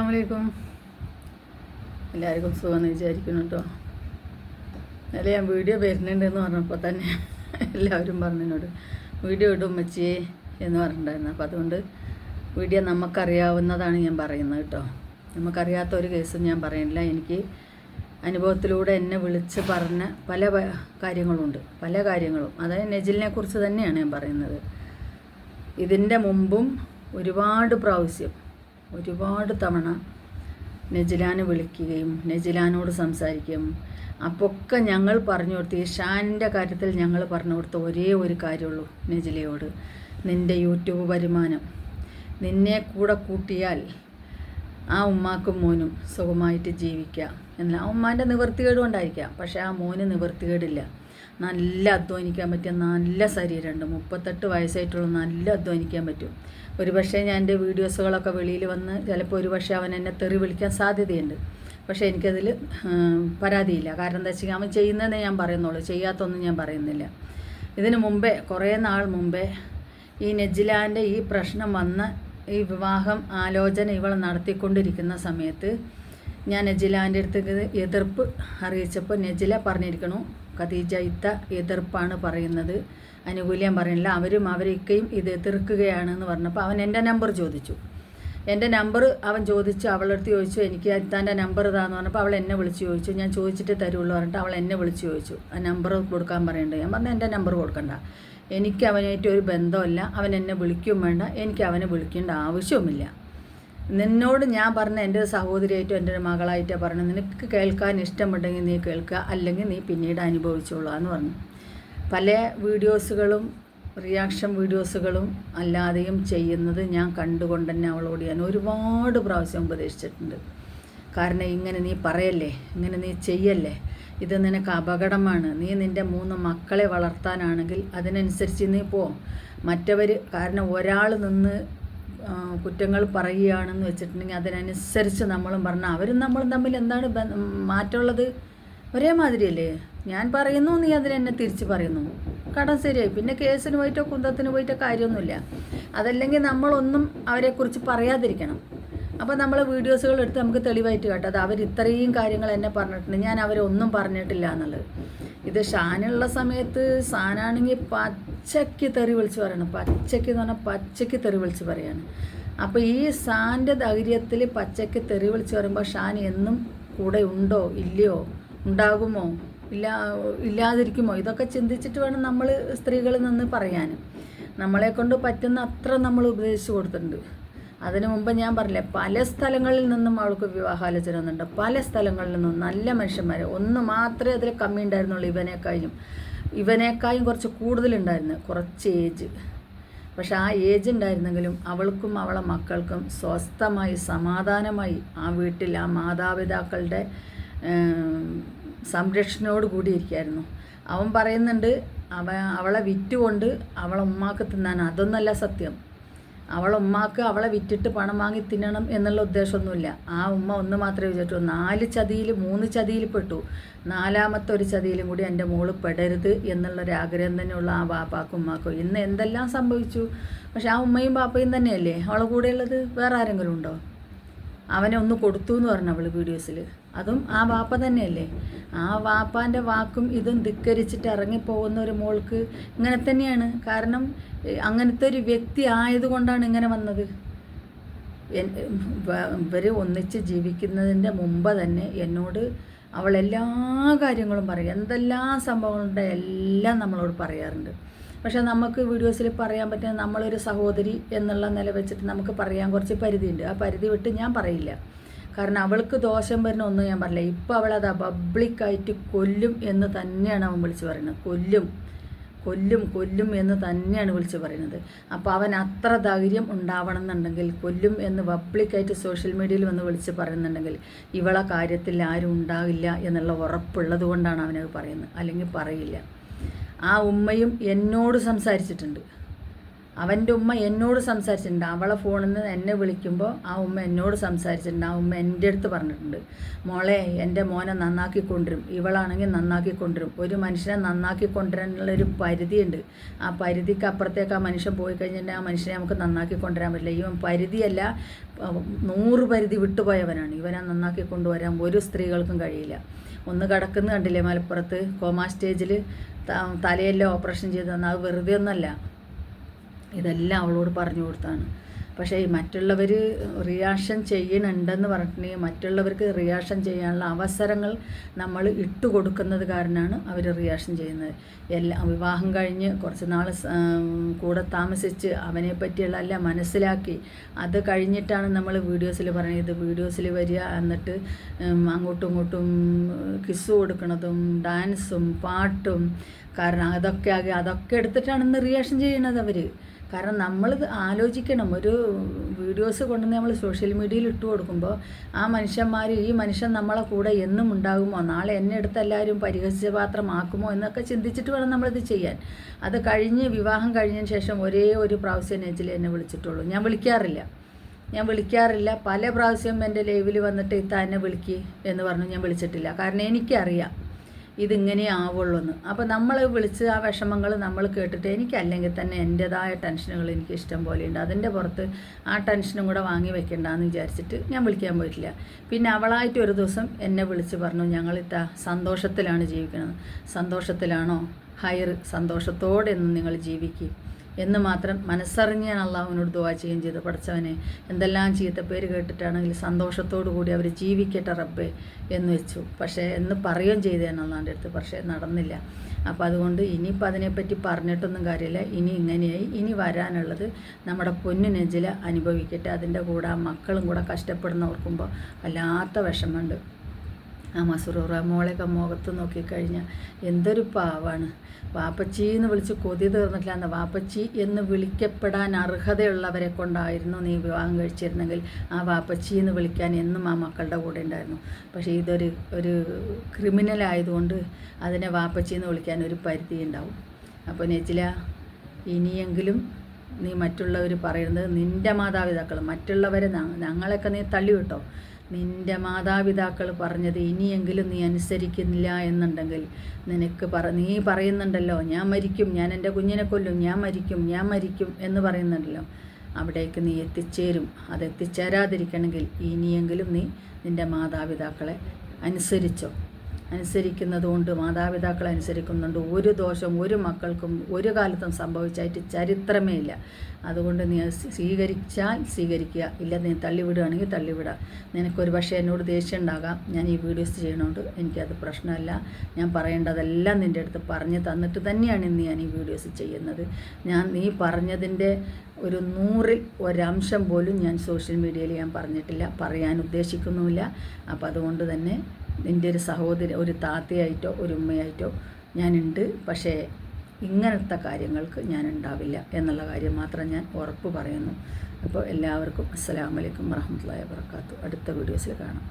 അസ്സലാമലൈക്കും. എല്ലാവർക്കും സുഖമെന്ന് വിചാരിക്കുന്നു കേട്ടോ. അല്ല, ഞാൻ വീഡിയോ വരുന്നുണ്ടെന്ന് പറഞ്ഞപ്പോൾ തന്നെ എല്ലാവരും പറഞ്ഞതിനോട് വീഡിയോ ഇടും വെച്ചേ എന്ന് പറഞ്ഞിട്ടുണ്ടായിരുന്നു. അപ്പോൾ അതുകൊണ്ട് വീഡിയോ നമുക്കറിയാവുന്നതാണ് ഞാൻ പറയുന്നത് കേട്ടോ. നമുക്കറിയാത്ത ഒരു കേസും ഞാൻ പറയുന്നില്ല. എനിക്ക് അനുഭവത്തിലൂടെ എന്നെ വിളിച്ച് പറഞ്ഞ പല കാര്യങ്ങളുണ്ട്. അതായത് നെജിലിനെ കുറിച്ച് തന്നെയാണ് ഞാൻ പറയുന്നത്. ഇതിൻ്റെ മുമ്പും ഒരുപാട് തവണ നെജിലാനെ വിളിക്കുകയും നെജിലാനോട് സംസാരിക്കുകയും അപ്പൊക്കെ ഞങ്ങൾ പറഞ്ഞു കൊടുത്ത്, ഈ ഷാനിൻ്റെ കാര്യത്തിൽ ഞങ്ങൾ പറഞ്ഞു കൊടുത്ത ഒരേ ഒരു കാര്യമുള്ളൂ നെജിലയോട്. നിൻ്റെ യൂട്യൂബ് വരുമാനം നിന്നെ കൂടെ കൂട്ടിയാൽ ആ ഉമ്മാക്കും മോനും സുഖമായിട്ട് ജീവിക്കാം എന്നാൽ ആ ഉമ്മാൻ്റെ നിവൃത്തികേട് കൊണ്ടായിരിക്കാം. പക്ഷേ ആ മോന് നിവൃത്തികേടില്ല. നല്ല അധ്വാനിക്കാൻ പറ്റിയ നല്ല ശരീരമുണ്ട്. 38 വയസ്സായിട്ടുള്ള നല്ല അധ്വാനിക്കാൻ പറ്റും. ഒരുപക്ഷെ ഞാൻ എൻ്റെ വീഡിയോസുകളൊക്കെ വെളിയിൽ വന്ന് ചിലപ്പോൾ ഒരുപക്ഷെ അവൻ എന്നെ തെറി വിളിക്കാൻ സാധ്യതയുണ്ട്. പക്ഷേ എനിക്കതിൽ പരാതിയില്ല. കാരണം എന്താ വെച്ചാൽ അവൻ ചെയ്യുന്നതേ ഞാൻ പറയുന്നുള്ളൂ, ചെയ്യാത്തൊന്നും ഞാൻ പറയുന്നില്ല. ഇതിന് മുമ്പേ കുറേ നാൾ മുമ്പേ ഈ നെജിലാൻ്റെ ഈ പ്രശ്നം വന്ന ഈ വിവാഹം ആലോചന ഇവൾ നടത്തിക്കൊണ്ടിരിക്കുന്ന സമയത്ത് ഞാൻ നെജിലാൻ്റെ അടുത്തേക്ക് എതിർപ്പ് അറിയിച്ചപ്പോൾ നെജില പറഞ്ഞിരിക്കണു, ഖദീജ ഇത്ത എതിർപ്പാണ് പറയുന്നത്, അനുകൂല്യം പറയുന്നില്ല, അവരൊക്കെയും ഇത് എതിർക്കുകയാണെന്ന് പറഞ്ഞപ്പോൾ അവൻ എൻ്റെ നമ്പർ ചോദിച്ചു. എൻ്റെ നമ്പർ അവൻ ചോദിച്ചു, അവളടുത്ത് ചോദിച്ചു, എനിക്ക് തൻ്റെ നമ്പർ ഇതാന്ന് പറഞ്ഞപ്പോൾ അവൾ എന്നെ വിളിച്ച് ചോദിച്ചു. ഞാൻ ചോദിച്ചിട്ട് തരുള്ളൂ പറഞ്ഞിട്ട് അവൾ എന്നെ വിളിച്ച് ചോദിച്ചു, ആ നമ്പർ കൊടുക്കാൻ പറയണ്ടേ. ഞാൻ പറഞ്ഞു എൻ്റെ നമ്പർ കൊടുക്കണ്ട, എനിക്ക് അവനായിട്ട് ഒരു ബന്ധമില്ല, അവൻ എന്നെ വിളിക്കും വേണ്ട, എനിക്ക് അവനെ വിളിക്കേണ്ട ആവശ്യവുമില്ല. നിന്നോട് ഞാൻ പറഞ്ഞ എൻ്റെ സഹോദരിയായിട്ടോ എൻ്റെ ഒരു മകളായിട്ടോ പറഞ്ഞു, നിനക്ക് കേൾക്കാൻ ഇഷ്ടമുണ്ടെങ്കിൽ നീ കേൾക്കുക, അല്ലെങ്കിൽ നീ പിന്നീട് അനുഭവിച്ചോളൂ എന്ന് പറഞ്ഞു. പല വീഡിയോസുകളും റിയാക്ഷൻ വീഡിയോസുകളും അല്ലാതെയും ചെയ്യുന്നത് ഞാൻ കണ്ടുകൊണ്ട് തന്നെ അവളോട് ഞാൻ ഒരുപാട് പ്രാവശ്യം ഉപദേശിച്ചിട്ടുണ്ട്. കാരണം ഇങ്ങനെ നീ പറയല്ലേ, ഇങ്ങനെ നീ ചെയ്യല്ലേ, ഇത് നിനക്ക് അപകടമാണ്. നീ നിൻ്റെ 3 മക്കളെ വളർത്താനാണെങ്കിൽ അതിനനുസരിച്ച് നീ പോ. മറ്റവർ കാരണം ഒരാൾ നിന്ന് കുറ്റങ്ങൾ പറയുകയാണെന്ന് വെച്ചിട്ടുണ്ടെങ്കിൽ അതിനനുസരിച്ച് നമ്മളും പറഞ്ഞാൽ അവരും നമ്മളും തമ്മിൽ എന്താണ് മാറ്റമുള്ളത്? ഒരേ മാതിരിയല്ലേ? ഞാൻ പറയുന്നു, നീ അതിനെന്നെ തിരിച്ച് പറയുന്നു, കടം ശരിയായി. പിന്നെ കേസിന് പോയിട്ടോ കുന്തത്തിന് പോയിട്ടോ കാര്യമൊന്നുമില്ല. അതല്ലെങ്കിൽ നമ്മളൊന്നും അവരെക്കുറിച്ച് പറയാതിരിക്കണം. അപ്പോൾ നമ്മൾ വീഡിയോസുകൾ എടുത്ത് നമുക്ക് തെളിവായിട്ട് കേട്ടോ, അത് അവർ ഇത്രയും കാര്യങ്ങൾ എന്നെ പറഞ്ഞിട്ടുണ്ട്, ഞാൻ അവരൊന്നും പറഞ്ഞിട്ടില്ല എന്നുള്ളത്. ഇത് ഷാനുള്ള സമയത്ത് ഷാനാണെങ്കിൽ പച്ചയ്ക്ക് തെറി വിളിച്ച് പറയണം. പച്ചയ്ക്ക് എന്ന് പറഞ്ഞാൽ പച്ചയ്ക്ക് തെറി വിളിച്ച് പറയാണ്. അപ്പോൾ ഈ ഷാൻ്റെ ധൈര്യത്തിൽ പച്ചയ്ക്ക് തെറി വിളിച്ച് പറയുമ്പോൾ ഷാൻ എന്നും കൂടെ ഉണ്ടോ ഇല്ലയോ, ഉണ്ടാകുമോ ഇല്ലാതിരിക്കുമോ, ഇതൊക്കെ ചിന്തിച്ചിട്ട് വേണം നമ്മൾ സ്ത്രീകളിൽ നിന്ന് പറയാൻ. നമ്മളെക്കൊണ്ട് പറ്റുന്ന അത്ര നമ്മൾ ഉപദേശിച്ചു കൊടുത്തിട്ടുണ്ട്. അതിനു മുമ്പ് ഞാൻ പറഞ്ഞില്ലേ, പല സ്ഥലങ്ങളിൽ നിന്നും അവൾക്ക് വിവാഹാലോചന വന്നിട്ടുണ്ട്. പല സ്ഥലങ്ങളിൽ നിന്നും നല്ല മനുഷ്യന്മാർ. ഒന്ന് മാത്രമേ അതിൽ കമ്മി ഉണ്ടായിരുന്നുള്ളൂ, ഇവനേക്കായും കുറച്ച് കൂടുതലുണ്ടായിരുന്നു, കുറച്ച് ഏജ്. പക്ഷെ ആ ഏജ് ഉണ്ടായിരുന്നെങ്കിലും അവൾക്കും അവളെ മക്കൾക്കും സ്വസ്ഥമായി സമാധാനമായി ആ വീട്ടിൽ ആ മാതാപിതാക്കളുടെ സംരക്ഷണയോട് കൂടിയിരിക്കുകയായിരുന്നു. അവൻ പറയുന്നുണ്ട് അവളെ വിറ്റുകൊണ്ട് അവളെ ഉമ്മാക്ക് തിന്നാൻ. അതൊന്നല്ല സത്യം. അവളുമ്മാക്ക് അവളെ വിറ്റിട്ട് പണം വാങ്ങി തിന്നണം എന്നുള്ള ഉദ്ദേശമൊന്നുമില്ല. ആ ഉമ്മ ഒന്ന് മാത്രമേ വിചാരിച്ചു, 3 ചതിയിൽ പെട്ടു, 4ാമത്തെ ഒരു ചതിയിലും കൂടി എൻ്റെ മോള് പെടരുത് എന്നുള്ളൊരാഗ്രഹം തന്നെയുള്ള ആ ബാപ്പാക്കും ഉമ്മാക്കും. ഇന്ന് എന്തെല്ലാം സംഭവിച്ചു. പക്ഷെ ആ ഉമ്മയും ബാപ്പയും തന്നെയല്ലേ അവളെ കൂടെയുള്ളത്? വേറെ ആരെങ്കിലും ഉണ്ടോ? അവനെ ഒന്ന് കൊടുത്തു എന്ന് പറഞ്ഞു അവൾ വീഡിയോസിൽ, അതും ആ വാപ്പ തന്നെയല്ലേ. ആ വാപ്പാൻ്റെ വാക്കും ഇതും ധിക്കരിച്ചിട്ട് ഇറങ്ങിപ്പോകുന്ന ഒരു മോൾക്ക് ഇങ്ങനെ തന്നെയാണ്. കാരണം അങ്ങനത്തെ ഒരു വ്യക്തി ആയതുകൊണ്ടാണ് ഇങ്ങനെ വന്നത്. ഇവർ ഒന്നിച്ച് ജീവിക്കുന്നതിൻ്റെ മുമ്പ് തന്നെ എന്നോട് അവൾ എല്ലാ കാര്യങ്ങളും പറയും, എന്തെല്ലാം സംഭവങ്ങളുണ്ട് എല്ലാം നമ്മളോട് പറയാറുണ്ട്. പക്ഷേ നമുക്ക് വീഡിയോസിൽ പറയാൻ പറ്റുന്ന നമ്മളൊരു സഹോദരി എന്നുള്ള നില വെച്ചിട്ട് നമുക്ക് പറയാൻ കുറച്ച് പരിധിയുണ്ട്. ആ പരിധി വിട്ട് ഞാൻ പറയില്ല. കാരണം അവൾക്ക് ദോഷം വരുന്ന ഒന്നും ഞാൻ പറയില്ല. ഇപ്പോൾ അവളത് പബ്ലിക്കായിട്ട് കൊല്ലും എന്ന് തന്നെയാണ് അവൻ വിളിച്ച് പറയുന്നത്. കൊല്ലും എന്ന് തന്നെയാണ് വിളിച്ച് പറയുന്നത്. അപ്പോൾ അവൻ അത്ര ധൈര്യം ഉണ്ടാവണം എന്നുണ്ടെങ്കിൽ, കൊല്ലും എന്ന് പബ്ലിക്കായിട്ട് സോഷ്യൽ മീഡിയയിൽ വന്ന് വിളിച്ച് പറയുന്നുണ്ടെങ്കിൽ ഇവളെ കാര്യത്തിൽ ആരും ഉണ്ടാവില്ല എന്നുള്ള ഉറപ്പുള്ളത് കൊണ്ടാണ് അവനത് പറയുന്നത്, അല്ലെങ്കിൽ പറയില്ല. ആ ഉമ്മയും എന്നോട് സംസാരിച്ചിട്ടുണ്ട്. അവൻ്റെ ഉമ്മ എന്നോട് സംസാരിച്ചിട്ടുണ്ട്. അവളെ ഫോണിൽ നിന്ന് എന്നെ വിളിക്കുമ്പോൾ ആ ഉമ്മ എന്നോട് സംസാരിച്ചിട്ടുണ്ട്. ആ ഉമ്മ എൻ്റെ അടുത്ത് പറഞ്ഞിട്ടുണ്ട്, മോളെ എൻ്റെ മോനെ നന്നാക്കി കൊണ്ടുവരും, ഇവളാണെങ്കിൽ നന്നാക്കി കൊണ്ടുവരും. ഒരു മനുഷ്യനെ നന്നാക്കി കൊണ്ടുവരാനുള്ളൊരു പരിധിയുണ്ട്. ആ പരിധിക്ക് അപ്പുറത്തേക്ക് ആ മനുഷ്യൻ പോയി കഴിഞ്ഞിട്ടുണ്ടെങ്കിൽ ആ മനുഷ്യനെ നമുക്ക് നന്നാക്കി കൊണ്ടുവരാൻ പറ്റില്ല. ഇവൻ പരിധിയല്ല, 100 പരിധി വിട്ടുപോയവനാണ്. ഇവനെ നന്നാക്കി കൊണ്ടുവരാൻ ഒരു സ്ത്രീകൾക്കും കഴിയില്ല. ഒന്ന് കിടക്കുന്ന കണ്ടില്ലേ മലപ്പുറത്ത്, കോമാ സ്റ്റേജിൽ തലയെല്ലാം ഓപ്പറേഷൻ ചെയ്ത് തന്നാൽ അത് വെറുതെ ഒന്നല്ല. ഇതെല്ലാം അവളോട് പറഞ്ഞു കൊടുത്താണ്. പക്ഷേ ഈ മറ്റുള്ളവർ റിയാക്ഷൻ ചെയ്യണുണ്ടെന്ന് പറഞ്ഞിട്ടുണ്ടെങ്കിൽ മറ്റുള്ളവർക്ക് റിയാക്ഷൻ ചെയ്യാനുള്ള അവസരങ്ങൾ നമ്മൾ കൊടുക്കുന്നത് കാരണമാണ് അവർ റിയാക്ഷൻ ചെയ്യുന്നത്. വിവാഹം കഴിഞ്ഞ് കുറച്ച് നാൾ കൂടെ താമസിച്ച് അവനെ പറ്റിയുള്ള എല്ലാം മനസ്സിലാക്കി അത് കഴിഞ്ഞിട്ടാണ് നമ്മൾ വീഡിയോസിൽ പറയുന്നത്. ഇത് വീഡിയോസിൽ വരിക, എന്നിട്ട് അങ്ങോട്ടും ഇങ്ങോട്ടും കിസ്സ് കൊടുക്കണതും ഡാൻസും പാട്ടും, കാരണം അതൊക്കെ എടുത്തിട്ടാണ് ഇന്ന് റിയാക്ഷൻ ചെയ്യണത് അവർ. കാരണം നമ്മളിത് ആലോചിക്കണം. ഒരു വീഡിയോസ് കൊണ്ടുവന്ന് നമ്മൾ സോഷ്യൽ മീഡിയയിൽ ഇട്ട് കൊടുക്കുമ്പോൾ ആ മനുഷ്യന്മാർ, ഈ മനുഷ്യൻ നമ്മളെ കൂടെ എന്നും ഉണ്ടാകുമോ, നാളെ എന്നെ എടുത്ത് എല്ലാവരും പരിഹസിച്ച പാത്രമാക്കുമോ എന്നൊക്കെ ചിന്തിച്ചിട്ട് വേണം നമ്മളിത് ചെയ്യാൻ. അത് കഴിഞ്ഞ് വിവാഹം കഴിഞ്ഞതിന് ശേഷം ഒരേ ഒരു പ്രാവശ്യം നെജിൽ എന്നെ വിളിച്ചിട്ടുള്ളൂ. ഞാൻ വിളിക്കാറില്ല. പല പ്രാവശ്യം എൻ്റെ ലൈവിൽ വന്നിട്ട് ഇത്ത എന്നെ വിളിക്ക് എന്ന് പറഞ്ഞു. ഞാൻ വിളിച്ചിട്ടില്ല. കാരണം എനിക്കറിയാം ഇതിങ്ങനെ ആവുള്ളൂന്ന്. അപ്പോൾ നമ്മൾ വിളിച്ച് ആ വിഷമങ്ങൾ നമ്മൾ കേട്ടിട്ട് എനിക്കല്ലെങ്കിൽ തന്നെ എൻ്റേതായ ടെൻഷനുകൾ എനിക്ക് ഇഷ്ടം പോലെയുണ്ട്. അതിൻ്റെ പുറത്ത് ആ ടെൻഷനും കൂടെ വാങ്ങി വെക്കണ്ടെന്ന് വിചാരിച്ചിട്ട് ഞാൻ വിളിക്കാൻ പോയിട്ടില്ല. പിന്നെ അവളായിട്ട് ഒരു ദിവസം എന്നെ വിളിച്ച് പറഞ്ഞു, ഞങ്ങളിത്ത സന്തോഷത്തിലാണ് ജീവിക്കുന്നത്. സന്തോഷത്തിലാണോ? ഹൈർ, സന്തോഷത്തോടെ ഒന്നും നിങ്ങൾ ജീവിക്കും എന്ന് മാത്രം മനസ്സറിഞ്ഞ് ഞാൻ അള്ളാഹുവിനോട് ദുആ ചെയ്യുകയും ചെയ്തു. പഠിച്ചവനെ, എന്തെല്ലാം ചീത്തപ്പേര് കേട്ടിട്ടാണെങ്കിൽ സന്തോഷത്തോടു കൂടി അവർ ജീവിക്കട്ടെ റബ്ബേ എന്ന് വെച്ചു. പക്ഷേ എന്ന് പറയുകയും ചെയ്തതാണ് അള്ളാൻ്റെ അടുത്ത്. പക്ഷേ നടന്നില്ല. അപ്പോൾ അതുകൊണ്ട് ഇനിയിപ്പോൾ അതിനെപ്പറ്റി പറഞ്ഞിട്ടൊന്നും കാര്യമില്ല. ഇനി ഇങ്ങനെയായി. ഇനി വരാനുള്ളത് നമ്മുടെ പൊന്നു നെജില അനുഭവിക്കട്ടെ. അതിൻ്റെ കൂടെ ആ മക്കളും കൂടെ കഷ്ടപ്പെടുന്ന ഓർക്കുമ്പോൾ വല്ലാത്ത വിഷമമുണ്ട്. ആ മസറൂറ മോളെയൊക്കെ മുഖത്ത് നോക്കിക്കഴിഞ്ഞാൽ എന്തൊരു പാവാണ്. വാപ്പച്ചി എന്ന് വിളിച്ച് കൊതി തീർന്നിട്ടില്ല. എന്ന് വാപ്പച്ചി എന്ന് വിളിക്കപ്പെടാൻ അർഹതയുള്ളവരെ കൊണ്ടായിരുന്നു നീ വിവാഹം കഴിച്ചിരുന്നെങ്കിൽ ആ വാപ്പച്ചി എന്ന് വിളിക്കാൻ എന്നും ആ മക്കളുടെ കൂടെ ഉണ്ടായിരുന്നു. പക്ഷേ ഒരു ക്രിമിനലായതുകൊണ്ട് അതിനെ വാപ്പച്ചി എന്ന് വിളിക്കാൻ ഒരു പരിധി ഉണ്ടാവും. അപ്പോൾ നെജില, ഇനിയെങ്കിലും നീ മറ്റുള്ളവർ പറയുന്നത്, നിൻ്റെ മാതാപിതാക്കൾ, മറ്റുള്ളവരെ ഞങ്ങളൊക്കെ നീ തള്ളിവിട്ടോ. നിൻ്റെ മാതാപിതാക്കൾ പറഞ്ഞത് ഇനിയെങ്കിലും നീ അനുസരിക്കുന്നില്ല എന്നുണ്ടെങ്കിൽ നീ പറയുന്നുണ്ടല്ലോ, ഞാൻ മരിക്കും, ഞാൻ എൻ്റെ കുഞ്ഞിനെ കൊല്ലും, ഞാൻ മരിക്കും എന്ന് പറയുന്നുണ്ടല്ലോ, അവിടേക്ക് നീ എത്തിച്ചേരും. അത് എത്തിച്ചേരാതിരിക്കണമെങ്കിൽ ഇനിയെങ്കിലും നീ നിൻ്റെ മാതാപിതാക്കളെ അനുസരിക്കുന്നതുകൊണ്ട്, മാതാപിതാക്കളെ അനുസരിക്കുന്നുണ്ട് ഒരു ദോഷം ഒരു മക്കൾക്കും ഒരു കാലത്തും സംഭവിച്ചായിട്ട് ചരിത്രമേ ഇല്ല. അതുകൊണ്ട് നീ സ്വീകരിച്ചാൽ സ്വീകരിക്കുക, ഇല്ല നീ തള്ളിവിടുകയാണെങ്കിൽ തള്ളിവിടുക. നിനക്കൊരു പക്ഷേ എന്നോട് ദേഷ്യം ഉണ്ടാകാം, ഞാൻ ഈ വീഡിയോസ് ചെയ്യണോണ്ട് എനിക്കത് പ്രശ്നമല്ല. ഞാൻ പറയേണ്ടതെല്ലാം നിൻ്റെ അടുത്ത് പറഞ്ഞു തന്നിട്ട് തന്നെയാണ് ഇന്ന് ഞാൻ ഈ വീഡിയോസ് ചെയ്യുന്നത്. നീ പറഞ്ഞതിൻ്റെ ഒരു 100ൽ 1 പോലും ഞാൻ സോഷ്യൽ മീഡിയയിൽ ഞാൻ പറഞ്ഞിട്ടില്ല, പറയാൻ ഉദ്ദേശിക്കുന്നുമില്ല. അപ്പോൾ അതുകൊണ്ട് തന്നെ നിൻ്റെ ഒരു സഹോദരി, ഒരു താത്തയായിട്ടോ ഒരു ഉമ്മയായിട്ടോ ഞാനുണ്ട്. പക്ഷേ ഇങ്ങനത്തെ കാര്യങ്ങൾക്ക് ഞാൻ ഉണ്ടാവില്ല എന്നുള്ള കാര്യം മാത്രം ഞാൻ ഉറപ്പ് പറയുന്നു. അപ്പോൾ എല്ലാവർക്കും അസ്സലാമു അലൈക്കും വറഹ്മത്തുള്ളാഹി വബറകാതുഹു. അടുത്ത വീഡിയോസിൽ കാണാം.